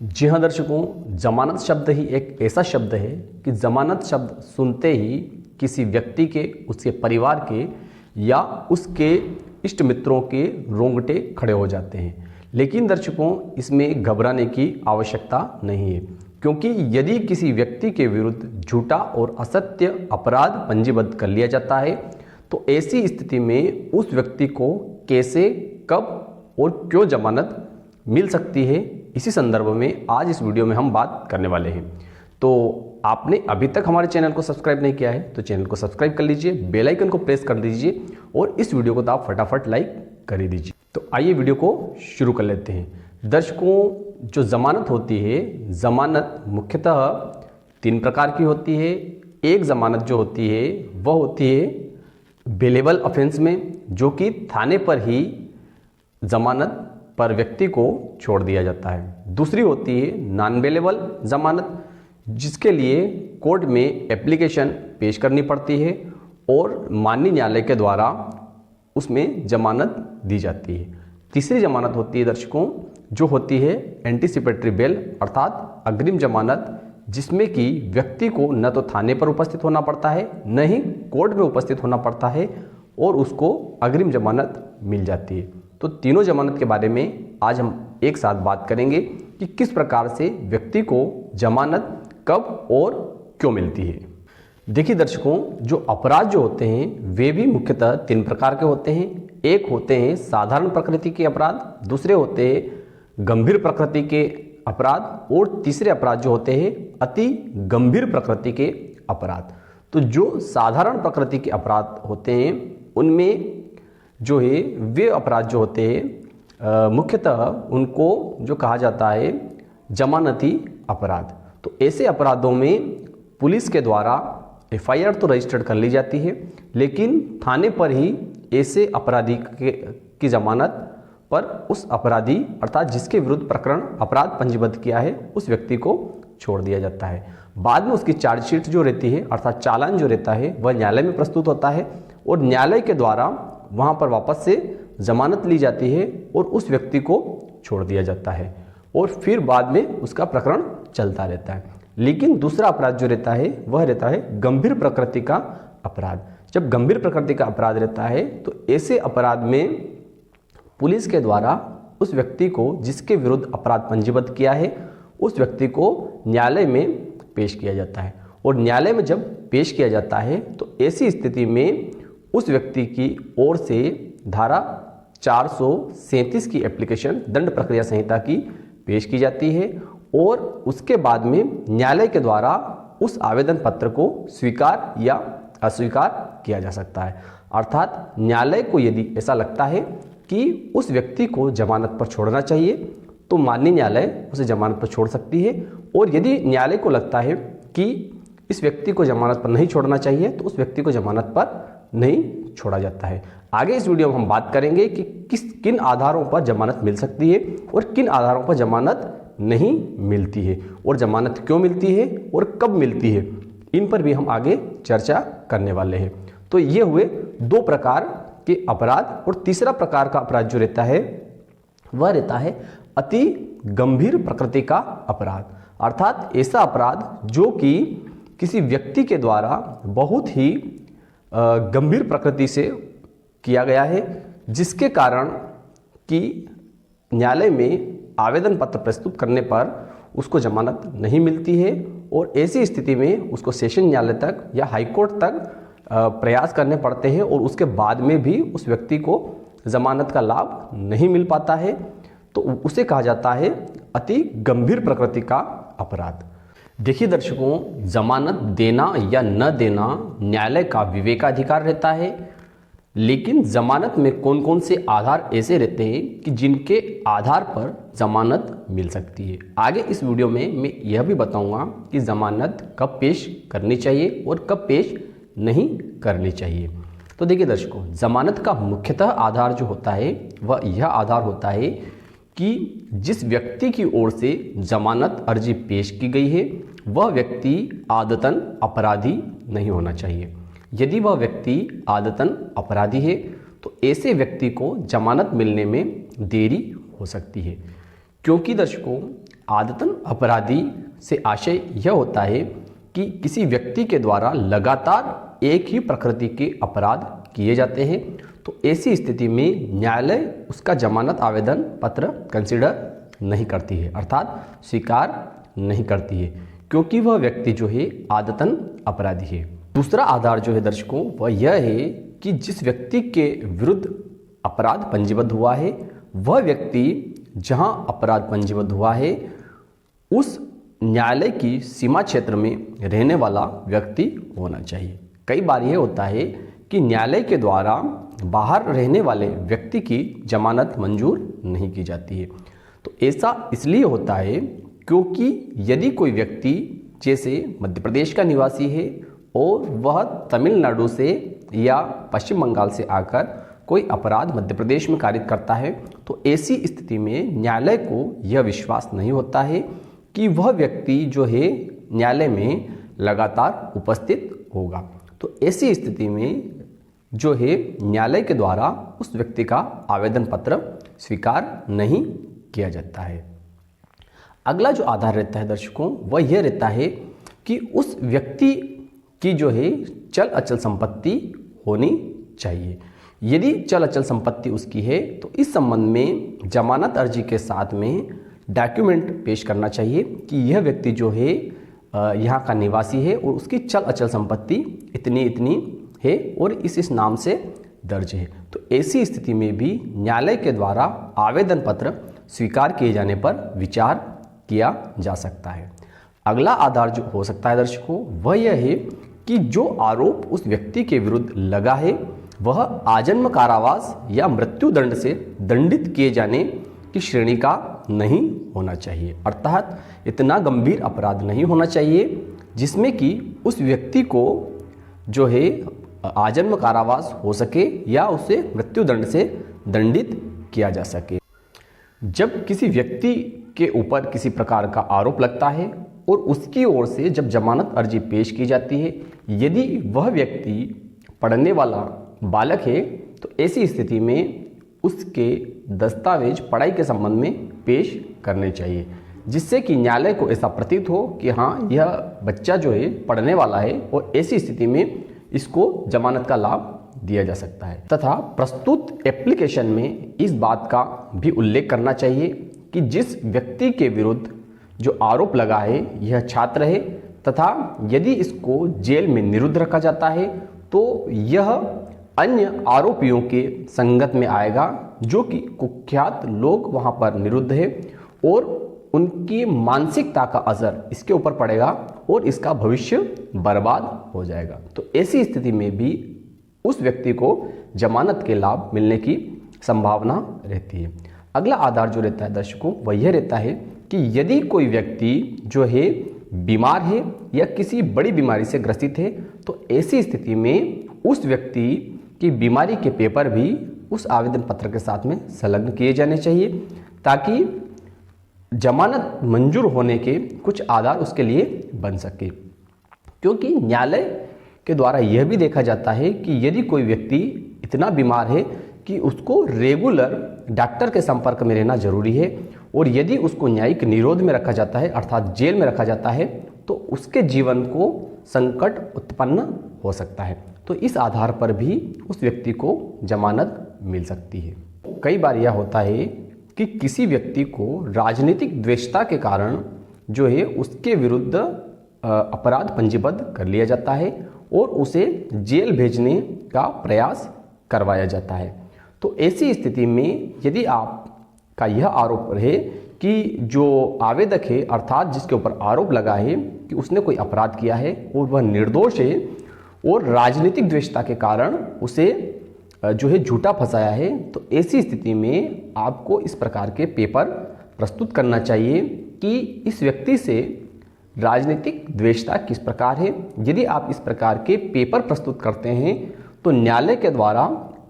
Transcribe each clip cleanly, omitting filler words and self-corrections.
जी हाँ दर्शकों, जमानत शब्द ही एक ऐसा शब्द है कि जमानत शब्द सुनते ही किसी व्यक्ति के, उसके परिवार के या उसके इष्ट मित्रों के रोंगटे खड़े हो जाते हैं। लेकिन दर्शकों, इसमें घबराने की आवश्यकता नहीं है, क्योंकि यदि किसी व्यक्ति के विरुद्ध झूठा और असत्य अपराध पंजीबद्ध कर लिया जाता है तो ऐसी स्थिति में उस व्यक्ति को कैसे, कब और क्यों जमानत मिल सकती है, इसी संदर्भ में आज इस वीडियो में हम बात करने वाले हैं। तो आपने अभी तक हमारे चैनल को सब्सक्राइब नहीं किया है तो चैनल को सब्सक्राइब कर लीजिए, बेल आइकन को प्रेस कर दीजिए और इस वीडियो को तो आप फटाफट लाइक कर ही दीजिए। तो आइए वीडियो को शुरू कर लेते हैं। दर्शकों, जो जमानत होती है, जमानत मुख्यतः 3 प्रकार की होती है। एक जमानत जो होती है वह होती है बेलेबल ऑफेंस में, जो कि थाने पर ही जमानत पर व्यक्ति को छोड़ दिया जाता है। दूसरी होती है नॉन बेलेबल जमानत, जिसके लिए कोर्ट में एप्लीकेशन पेश करनी पड़ती है और माननीय न्यायालय के द्वारा उसमें जमानत दी जाती है। तीसरी जमानत होती है दर्शकों, जो होती है एंटीसिपेटरी बेल, अर्थात अग्रिम जमानत, जिसमें कि व्यक्ति को न तो थाने पर उपस्थित होना पड़ता है, न ही कोर्ट में उपस्थित होना पड़ता है और उसको अग्रिम जमानत मिल जाती है। तो तीनों जमानत के बारे में आज हम एक साथ बात करेंगे कि किस प्रकार से व्यक्ति को जमानत कब और क्यों मिलती है। देखिए दर्शकों, जो अपराध जो होते हैं वे भी मुख्यतः 3 प्रकार के होते हैं। एक होते हैं साधारण प्रकृति के अपराध, दूसरे होते हैं गंभीर प्रकृति के अपराध और तीसरे अपराध जो होते हैं अति गंभीर प्रकृति के अपराध। तो जो साधारण प्रकृति के अपराध होते हैं उनमें जो है वे अपराध जो होते हैं मुख्यतः उनको जो कहा जाता है जमानती अपराध। तो ऐसे अपराधों में पुलिस के द्वारा एफआईआर तो रजिस्टर्ड कर ली जाती है, लेकिन थाने पर ही ऐसे अपराधी की जमानत पर उस अपराधी अर्थात जिसके विरुद्ध प्रकरण अपराध पंजीबद्ध किया है उस व्यक्ति को छोड़ दिया जाता है। बाद में उसकी चार्जशीट जो रहती है अर्थात चालान जो रहता है वह न्यायालय में प्रस्तुत होता है और न्यायालय के द्वारा वहाँ पर वापस से जमानत ली जाती है और उस व्यक्ति को छोड़ दिया जाता है और फिर बाद में उसका प्रकरण चलता रहता है। लेकिन दूसरा अपराध जो रहता है वह रहता है गंभीर प्रकृति का अपराध। जब गंभीर प्रकृति का अपराध रहता है तो ऐसे अपराध में पुलिस के द्वारा उस व्यक्ति को जिसके विरुद्ध अपराध पंजीबद्ध किया है उस व्यक्ति को न्यायालय में पेश किया जाता है और न्यायालय में जब पेश किया जाता है तो ऐसी स्थिति में उस व्यक्ति की ओर से धारा 437 की एप्लीकेशन दंड प्रक्रिया संहिता की पेश की जाती है और उसके बाद में न्यायालय के द्वारा उस आवेदन पत्र को स्वीकार या अस्वीकार किया जा सकता है। अर्थात न्यायालय को यदि ऐसा लगता है कि उस व्यक्ति को जमानत पर छोड़ना चाहिए तो माननीय न्यायालय उसे जमानत पर छोड़ सकती है और यदि न्यायालय को लगता है कि इस व्यक्ति को जमानत पर नहीं छोड़ना चाहिए तो उस व्यक्ति को जमानत पर नहीं छोड़ा जाता है। आगे इस वीडियो में हम बात करेंगे कि किन आधारों पर जमानत मिल सकती है और किन आधारों पर जमानत नहीं मिलती है और जमानत क्यों मिलती है और कब मिलती है, इन पर भी हम आगे चर्चा करने वाले हैं। तो ये हुए 2 प्रकार के अपराध और तीसरा प्रकार का अपराध जो रहता है वह रहता है अति गंभीर प्रकृति का अपराध, अर्थात ऐसा अपराध जो कि किसी व्यक्ति के द्वारा बहुत ही गंभीर प्रकृति से किया गया है, जिसके कारण कि न्यायालय में आवेदन पत्र प्रस्तुत करने पर उसको जमानत नहीं मिलती है और ऐसी स्थिति में उसको सेशन न्यायालय तक या हाईकोर्ट तक प्रयास करने पड़ते हैं और उसके बाद में भी उस व्यक्ति को जमानत का लाभ नहीं मिल पाता है। तो उसे कहा जाता है अति गंभीर प्रकृति का अपराध। देखिए दर्शकों, जमानत देना या न देना न्यायालय का विवेकाधिकार रहता है, लेकिन जमानत में कौन कौन से आधार ऐसे रहते हैं कि जिनके आधार पर जमानत मिल सकती है। आगे इस वीडियो में मैं यह भी बताऊंगा कि जमानत कब पेश करनी चाहिए और कब पेश नहीं करनी चाहिए। तो देखिए दर्शकों, जमानत का मुख्यतः आधार जो होता है वह यह आधार होता है कि जिस व्यक्ति की ओर से जमानत अर्जी पेश की गई है वह व्यक्ति आदतन अपराधी नहीं होना चाहिए। यदि वह व्यक्ति आदतन अपराधी है तो ऐसे व्यक्ति को जमानत मिलने में देरी हो सकती है, क्योंकि दर्शकों आदतन अपराधी से आशय यह होता है कि किसी व्यक्ति के द्वारा लगातार एक ही प्रकृति के अपराध किए जाते हैं, तो ऐसी स्थिति में न्यायालय उसका जमानत आवेदन पत्र कंसिडर नहीं करती है, अर्थात स्वीकार नहीं करती है, क्योंकि वह व्यक्ति जो है आदतन अपराधी है। दूसरा आधार जो है दर्शकों वह यह है कि जिस व्यक्ति के विरुद्ध अपराध पंजीबद्ध हुआ है वह व्यक्ति जहां अपराध पंजीबद्ध हुआ है उस न्यायालय की सीमा क्षेत्र में रहने वाला व्यक्ति होना चाहिए। कई बार यह होता है कि न्यायालय के द्वारा बाहर रहने वाले व्यक्ति की जमानत मंजूर नहीं की जाती है। तो ऐसा इसलिए होता है क्योंकि यदि कोई व्यक्ति जैसे मध्य प्रदेश का निवासी है और वह तमिलनाडु से या पश्चिम बंगाल से आकर कोई अपराध मध्य प्रदेश में कारित करता है, तो ऐसी स्थिति में न्यायालय को यह विश्वास नहीं होता है कि वह व्यक्ति जो है न्यायालय में लगातार उपस्थित होगा। तो ऐसी स्थिति में जो है न्यायालय के द्वारा उस व्यक्ति का आवेदन पत्र स्वीकार नहीं किया जाता है। अगला जो आधार रहता है दर्शकों वह यह रहता है कि उस व्यक्ति की जो है चल अचल संपत्ति होनी चाहिए। यदि चल अचल संपत्ति उसकी है तो इस संबंध में जमानत अर्जी के साथ में डॉक्यूमेंट पेश करना चाहिए कि यह व्यक्ति जो है यहाँ का निवासी है और उसकी चल अचल संपत्ति इतनी इतनी है और इस नाम से दर्ज है। तो ऐसी स्थिति में भी न्यायालय के द्वारा आवेदन पत्र स्वीकार किए जाने पर विचार किया जा सकता है। अगला आधार जो हो सकता है दर्शकों वह यह है कि जो आरोप उस व्यक्ति के विरुद्ध लगा है वह आजन्म कारावास या मृत्यु दंड से दंडित किए जाने की श्रेणी का नहीं होना चाहिए, अर्थात इतना गंभीर अपराध नहीं होना चाहिए जिसमें कि उस व्यक्ति को जो है आजन्म कारावास हो सके या उसे मृत्यु दंड से दंडित किया जा सके। जब किसी व्यक्ति के ऊपर किसी प्रकार का आरोप लगता है और उसकी ओर से जब जमानत अर्जी पेश की जाती है, यदि वह व्यक्ति पढ़ने वाला बालक है तो ऐसी स्थिति में उसके दस्तावेज पढ़ाई के संबंध में पेश करने चाहिए, जिससे कि न्यायालय को ऐसा प्रतीत हो कि हाँ यह बच्चा जो है पढ़ने वाला है और ऐसी स्थिति में इसको जमानत का लाभ दिया जा सकता है। तथा प्रस्तुत एप्लीकेशन में इस बात का भी उल्लेख करना चाहिए कि जिस व्यक्ति के विरुद्ध जो आरोप लगा है यह छात्र है तथा यदि इसको जेल में निरुद्ध रखा जाता है तो यह अन्य आरोपियों के संगत में आएगा जो कि कुख्यात लोग वहां पर निरुद्ध है और उनकी मानसिकता का असर इसके ऊपर पड़ेगा और इसका भविष्य बर्बाद हो जाएगा। तो ऐसी स्थिति में भी उस व्यक्ति को जमानत के लाभ मिलने की संभावना रहती है। अगला आधार जो रहता है दर्शकों वह यह रहता है कि यदि कोई व्यक्ति जो है बीमार है या किसी बड़ी बीमारी से ग्रसित है तो ऐसी स्थिति में उस व्यक्ति की बीमारी के पेपर भी उस आवेदन पत्र के साथ में संलग्न किए जाने चाहिए ताकि जमानत मंजूर होने के कुछ आधार उसके लिए बन सके। क्योंकि न्यायालय के द्वारा यह भी देखा जाता है कि यदि कोई व्यक्ति इतना बीमार है कि उसको रेगुलर डॉक्टर के संपर्क में रहना जरूरी है और यदि उसको न्यायिक निरोध में रखा जाता है अर्थात जेल में रखा जाता है तो उसके जीवन को संकट उत्पन्न हो सकता है। तो इस आधार पर भी उस व्यक्ति को जमानत मिल सकती है। कई बार यह होता है कि किसी व्यक्ति को राजनीतिक द्वेषता के कारण जो है उसके विरुद्ध अपराध पंजीबद्ध कर लिया जाता है और उसे जेल भेजने का प्रयास करवाया जाता है। तो ऐसी स्थिति में यदि आपका यह आरोप रहे कि जो आवेदक है अर्थात जिसके ऊपर आरोप लगा है कि उसने कोई अपराध किया है और वह निर्दोष है और राजनीतिक द्वेषता के कारण उसे जो है झूठा फंसाया है, तो ऐसी स्थिति में आपको इस प्रकार के पेपर प्रस्तुत करना चाहिए कि इस व्यक्ति से राजनीतिक द्वेषता किस प्रकार है। यदि आप इस प्रकार के पेपर प्रस्तुत करते हैं तो न्यायालय के द्वारा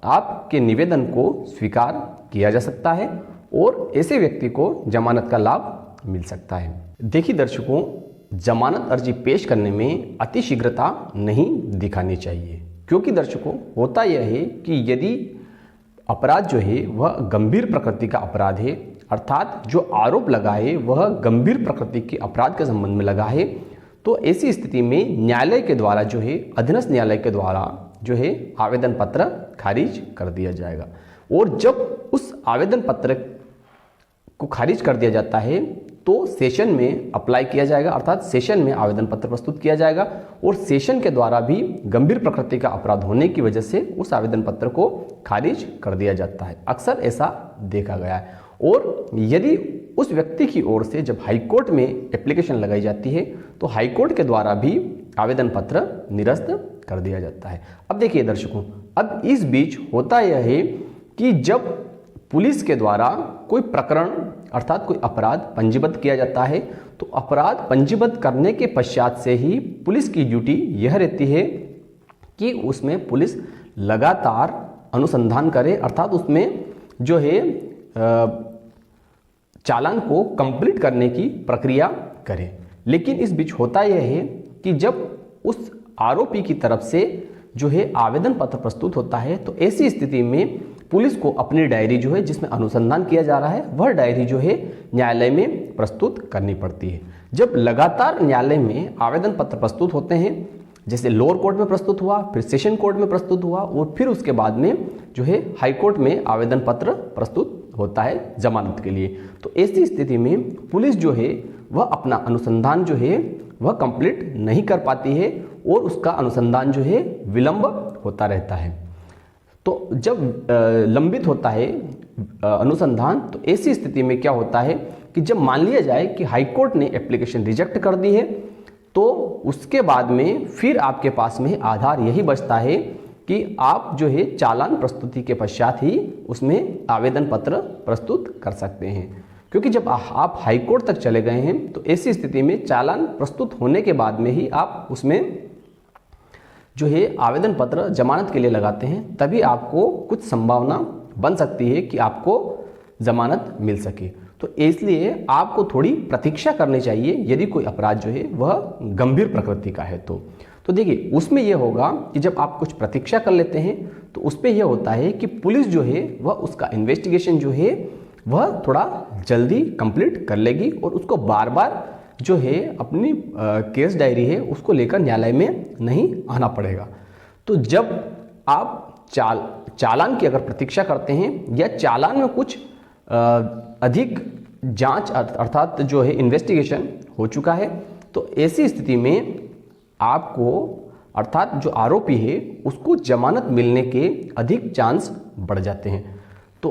आपके निवेदन को स्वीकार किया जा सकता है और ऐसे व्यक्ति को जमानत का लाभ मिल सकता है। देखिए दर्शकों, जमानत अर्जी पेश करने में अतिशीघ्रता नहीं दिखानी चाहिए, क्योंकि दर्शकों होता यह है कि यदि अपराध जो है वह गंभीर प्रकृति का अपराध है अर्थात जो आरोप लगा है वह गंभीर प्रकृति के अपराध के संबंध में लगा है, तो ऐसी स्थिति में न्यायालय के द्वारा जो है, अधीनस्थ न्यायालय के द्वारा जो है आवेदन पत्र खारिज कर दिया जाएगा। और जब उस आवेदन पत्र को खारिज कर दिया जाता है तो सेशन में अप्लाई किया जाएगा, अर्थात सेशन में आवेदन पत्र प्रस्तुत किया जाएगा और सेशन के द्वारा भी गंभीर प्रकृति का अपराध होने की वजह से उस आवेदन पत्र को खारिज कर दिया जाता है। अक्सर ऐसा देखा गया है। और यदि उस व्यक्ति की ओर से जब हाईकोर्ट में एप्लीकेशन लगाई जाती है तो हाईकोर्ट के द्वारा भी आवेदन पत्र निरस्त कर दिया जाता है। अब देखिए दर्शकों, अब इस बीच होता यह है कि जब पुलिस के द्वारा कोई प्रकरण अर्थात कोई अपराध पंजीबद्ध किया जाता है तो अपराध पंजीबद्ध करने के पश्चात से ही पुलिस की ड्यूटी यह रहती है कि उसमें पुलिस लगातार अनुसंधान करे, अर्थात उसमें जो है चालान को कंप्लीट करने की प्रक्रिया करे। लेकिन इस बीच होता यह है कि जब उस आरोपी की तरफ से जो है आवेदन पत्र प्रस्तुत होता है तो ऐसी स्थिति में पुलिस को अपनी डायरी जो है जिसमें अनुसंधान किया जा रहा है वह डायरी जो है न्यायालय में प्रस्तुत करनी पड़ती है। जब लगातार न्यायालय में आवेदन पत्र प्रस्तुत होते हैं, जैसे लोअर कोर्ट में प्रस्तुत हुआ, फिर सेशन कोर्ट में प्रस्तुत हुआ और फिर उसके बाद में जो है हाई कोर्ट में आवेदन पत्र प्रस्तुत होता है जमानत के लिए, तो ऐसी स्थिति में पुलिस जो है वह अपना अनुसंधान जो है वह कंप्लीट नहीं कर पाती है और उसका अनुसंधान जो है विलंब होता रहता है। तो जब लंबित होता है अनुसंधान तो ऐसी स्थिति में क्या होता है कि जब मान लिया जाए कि हाईकोर्ट ने एप्लीकेशन रिजेक्ट कर दी है तो उसके बाद में फिर आपके पास में आधार यही बचता है कि आप जो है चालान प्रस्तुति के पश्चात ही उसमें आवेदन पत्र प्रस्तुत कर सकते हैं। क्योंकि जब आप हाईकोर्ट तक चले गए हैं तो ऐसी स्थिति में चालान प्रस्तुत होने के बाद में ही आप उसमें जो है आवेदन पत्र जमानत के लिए लगाते हैं, तभी आपको कुछ संभावना बन सकती है कि आपको जमानत मिल सके। तो इसलिए आपको थोड़ी प्रतीक्षा करनी चाहिए यदि कोई अपराध जो है वह गंभीर प्रकृति का है तो देखिए उसमें यह होगा कि जब आप कुछ प्रतीक्षा कर लेते हैं तो उस पर यह होता है कि पुलिस जो है वह उसका इन्वेस्टिगेशन जो है वह थोड़ा जल्दी कंप्लीट कर लेगी और उसको बार बार जो है अपनी केस डायरी है उसको लेकर न्यायालय में नहीं आना पड़ेगा। तो जब आप चालान की अगर प्रतीक्षा करते हैं या चालान में कुछ अधिक जांच अर्थात जो है इन्वेस्टिगेशन हो चुका है तो ऐसी स्थिति में आपको अर्थात जो आरोपी है उसको जमानत मिलने के अधिक चांस बढ़ जाते हैं। तो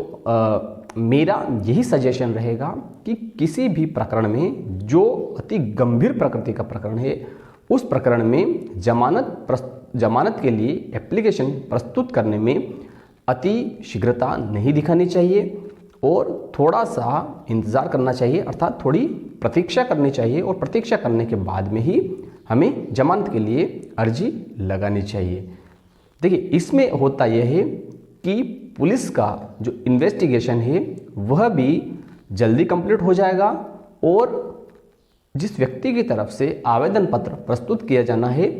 मेरा यही सजेशन रहेगा कि किसी भी प्रकरण में जो अति गंभीर प्रकृति का प्रकरण है उस प्रकरण में जमानत के लिए एप्लीकेशन प्रस्तुत करने में अति शीघ्रता नहीं दिखानी चाहिए और थोड़ा सा इंतज़ार करना चाहिए, अर्थात थोड़ी प्रतीक्षा करनी चाहिए और प्रतीक्षा करने के बाद में ही हमें जमानत के लिए अर्जी लगानी चाहिए। देखिए इसमें होता यह है कि पुलिस का जो इन्वेस्टिगेशन है वह भी जल्दी कंप्लीट हो जाएगा और जिस व्यक्ति की तरफ से आवेदन पत्र प्रस्तुत किया जाना है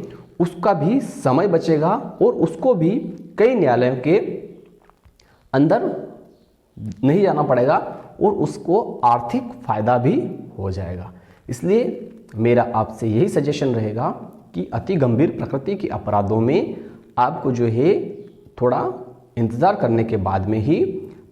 उसका भी समय बचेगा और उसको भी कई न्यायालयों के अंदर नहीं जाना पड़ेगा और उसको आर्थिक फायदा भी हो जाएगा। इसलिए मेरा आपसे यही सजेशन रहेगा कि अति गंभीर प्रकृति के अपराधों में आपको जो है थोड़ा इंतज़ार करने के बाद में ही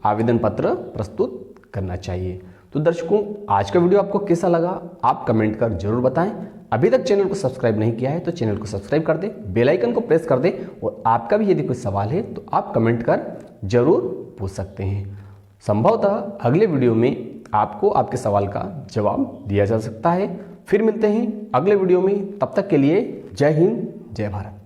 आवेदन पत्र प्रस्तुत करना चाहिए। तो दर्शकों आज का वीडियो आपको कैसा लगा आप कमेंट कर जरूर बताएं। अभी तक चैनल को सब्सक्राइब नहीं किया है तो चैनल को सब्सक्राइब कर दें, बेल आइकन को प्रेस कर दें और आपका भी यदि कोई सवाल है तो आप कमेंट कर जरूर पूछ सकते हैं। संभवतः अगले वीडियो में आपको आपके सवाल का जवाब दिया जा सकता है। फिर मिलते हैं अगले वीडियो में, तब तक के लिए जय हिंद जय भारत।